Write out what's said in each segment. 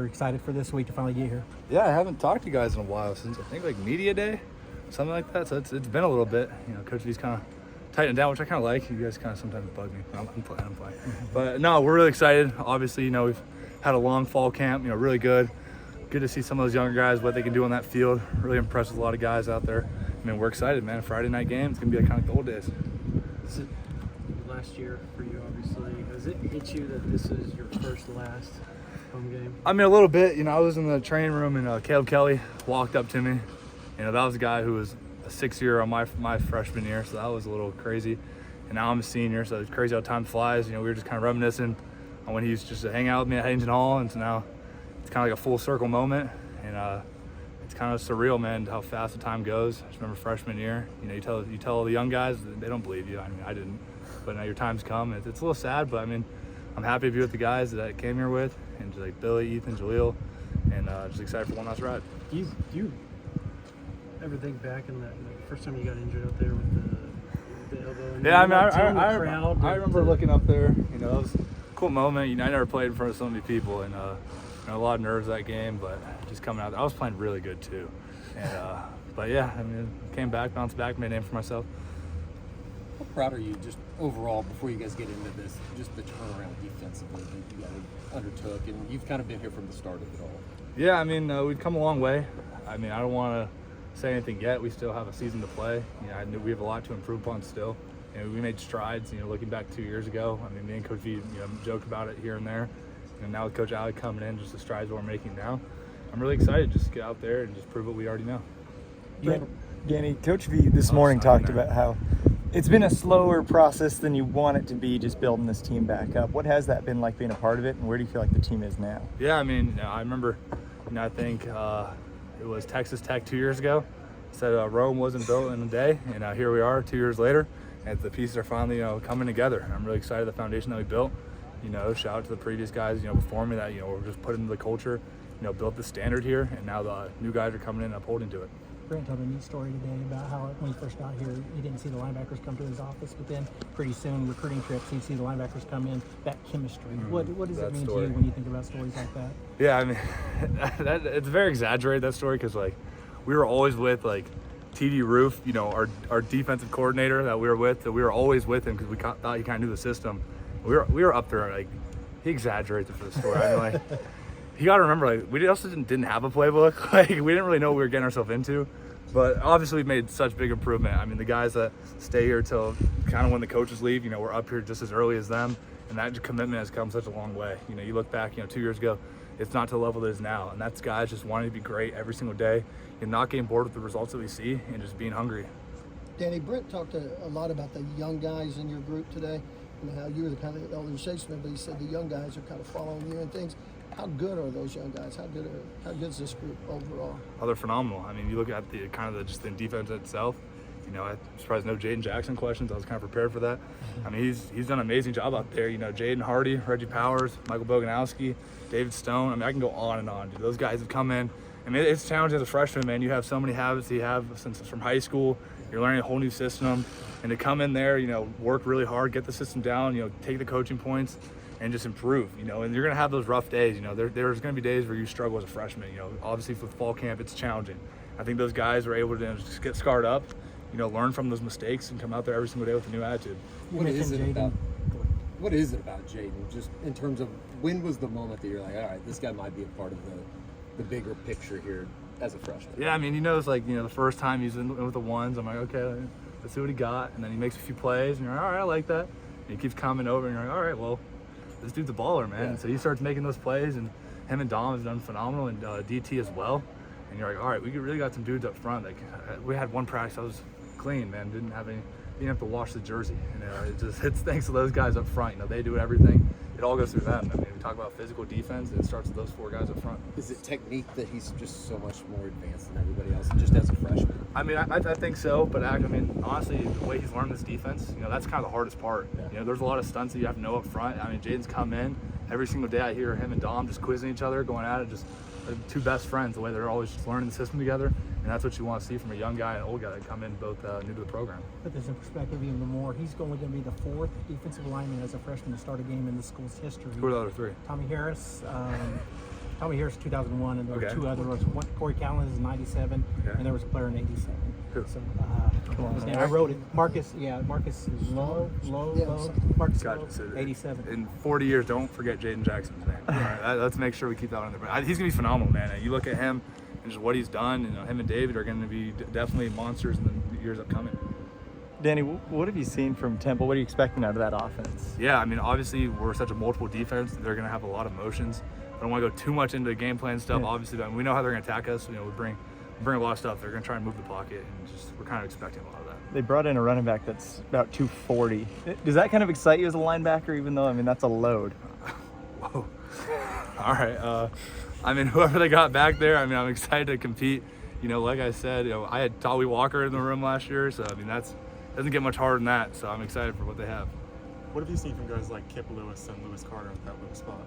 We're excited for this week to finally get here. Yeah, I haven't talked to you guys in a while since I think like media day, something like that. So it's been a little bit. Coach V's kind of tightening down, which I kind of like. You guys kind of sometimes bug me. I'm playing. But no, we're really excited. Obviously, we've had a long fall camp. Really good. Good to see some of those younger guys, what they can do on that field. Really impressed with a lot of guys out there. We're excited, man. Friday night game. It's gonna be like kind of gold days. Is it last year for you, obviously? Has it hit you that this is your last home game? A little bit. I was in the training room and Caleb Kelly walked up to me. That was a guy who was a 6-year on my freshman year, so that was a little crazy. And now I'm a senior, so it's crazy how time flies. We were just kind of reminiscing on when he used just to hang out with me at Huntington Hall, and so now it's kind of like a full circle moment. And it's kind of surreal, man, how fast the time goes. I just remember freshman year. You tell the young guys, they don't believe you. I didn't, but now your time's come. It's a little sad, but I'm happy to be with the guys that I came here with, and just like Billy, Ethan, Jaleel, and just excited for one last ride. Do you ever think back in that first time you got injured up there with the elbow? And yeah, I remember looking up there. It was a cool moment. I never played in front of so many people, and a lot of nerves that game, but just coming out, I was playing really good too. And but yeah, came back, bounced back, made a name for myself. How proud are you just overall, before you guys get into this, just the turnaround defensively that you guys undertook, and you've kind of been here from the start of it all? Yeah, we've come a long way. I don't want to say anything yet. We still have a season to play. I knew we have a lot to improve upon still. We made strides, looking back 2 years ago. Me and Coach V, joke about it here and there. And now with Coach Allie coming in, just the strides that we're making now, I'm really excited just to get out there and just prove what we already know. Danny, Coach V this morning talked about how it's been a slower process than you want it to be, just building this team back up. What has that been like being a part of it, and where do you feel like the team is now? Yeah, I remember, I think it was Texas Tech 2 years ago. Said Rome wasn't built in a day, and here we are 2 years later, and the pieces are finally coming together. And I'm really excited the foundation that we built. Shout out to the previous guys, before me that, we're just put into the culture, built the standard here, and now the new guys are coming in and upholding to it. Brent told a neat story today about how when he first got here, he didn't see the linebackers come to his office, but then pretty soon, recruiting trips, he'd see the linebackers come in, that chemistry. What does it mean to you when you think about stories like that? Yeah, it's very exaggerated, that story, because, we were always with, TD Roof, our defensive coordinator that we were with, that we were always with him because we thought he kind of knew the system. We were up there, he exaggerates it for the story. You got to remember, we also didn't have a playbook. We didn't really know what we were getting ourselves into. But obviously, we've made such big improvement. The guys that stay here till kind of when the coaches leave, we're up here just as early as them. And that commitment has come such a long way. You look back, 2 years ago, it's not to the level it is now. And that's guys just wanting to be great every single day and not getting bored with the results that we see and just being hungry. Danny, Brent talked a lot about the young guys in your group today and how you were the kind of elder statesman, but he said the young guys are kind of following you and things. How good are those young guys? How good is this group overall? Oh, they're phenomenal. You look at the just the defense itself. I'm surprised no Jaden Jackson questions. I was kind of prepared for that. He's done an amazing job out there. Jaden Hardy, Reggie Powers, Michael Boganowski, David Stone. I can go on and on. Dude. Those guys have come in. It's challenging as a freshman, man. You have so many habits that you have since from high school. You're learning a whole new system, and to come in there, work really hard, get the system down, take the coaching points, and just improve, and you're gonna have those rough days. There's gonna be days where you struggle as a freshman. Obviously with fall camp, it's challenging. I think those guys are able to just get scarred up, learn from those mistakes and come out there every single day with a new attitude. What is it about Jaden, just in terms of when was the moment that you're like, all right, this guy might be a part of the bigger picture here as a freshman? Yeah, it's the first time he's in with the ones, I'm like, okay, let's see what he got. And then he makes a few plays, and you're like, all right, I like that. And he keeps coming over, and you're like, all right, well, this dude's a baller, man. Yeah. So he starts making those plays, and him and Dom has done phenomenal, and DT as well. And you're like, all right, we really got some dudes up front. We had one practice, I was clean, man. Didn't have to wash the jersey. It's thanks to those guys up front. They do everything. It all goes through them. We talk about physical defense, it starts with those 4 guys up front. Is it technique that he's just so much more advanced than everybody else, just as a freshman? I think so, but honestly, the way he's learned this defense, that's kind of the hardest part. Yeah. There's a lot of stunts that you have to know up front. Jaden's come in every single day. I hear him and Dom just quizzing each other, going at it, just two best friends. The way they're always just learning the system together, and that's what you want to see from a young guy and an old guy that come in both new to the program. Put this in perspective even more. He's only going to be the 4th defensive lineman as a freshman to start a game in the school's history. Who are the other 3? Tommy Harris, Tommy Harris 2001, and there were Okay. two other ones. One, Corey Callan is 97, Okay. and there was a player in 87. Who? So his name, I wrote it. Marcus Lowe. Yeah, Marcus Gotcha. Lowe, So 87. in 40 years, don't forget Jaden Jackson's name. All right, let's make sure we keep that on the brain. He's gonna be phenomenal, man. You look at him and just what he's done. You know, him and David are gonna be definitely monsters in the years upcoming. Danny, what have you seen from Temple? What are you expecting out of that offense? Yeah, I mean, obviously we're such a multiple defense. They're gonna have a lot of motions. I don't want to go too much into game plan stuff, Yeah. obviously, but we know how they're gonna attack us. You know, we bring a lot of stuff. They're gonna try and move the pocket, and just we're kind of expecting a lot of that. They brought in a running back that's about 240. Does that kind of excite you as a linebacker, even though, I mean, that's a load? Whoa. All right. I mean, whoever they got back there, I mean, I'm excited to compete. You know, like I said, you know, I had Tolly Walker in the room last year, so I mean, doesn't get much harder than that. So I'm excited for what they have. What have you seen from guys like Kip Lewis and Lewis Carter at that little spot?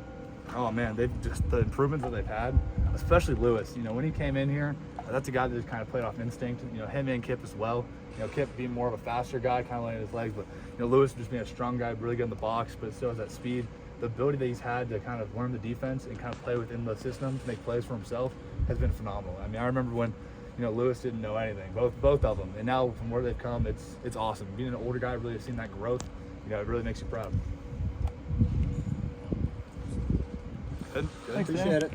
Oh man, they've just the improvements that they've had, especially Lewis. You know, when he came in here, that's a guy that just kind of played off instinct. You know, him and Kip as well. You know, Kip being more of a faster guy, kind of laying his legs, but you know, Lewis just being a strong guy, really good in the box, but still has that speed. The ability that he's had to kind of learn the defense and kind of play within the system to make plays for himself has been phenomenal. I mean, I remember when, you know, Lewis didn't know anything, both of them, and now from where they've come, it's awesome. Being an older guy, really seeing that growth, you know, it really makes you proud. Good. Thanks, Dan. Appreciate it.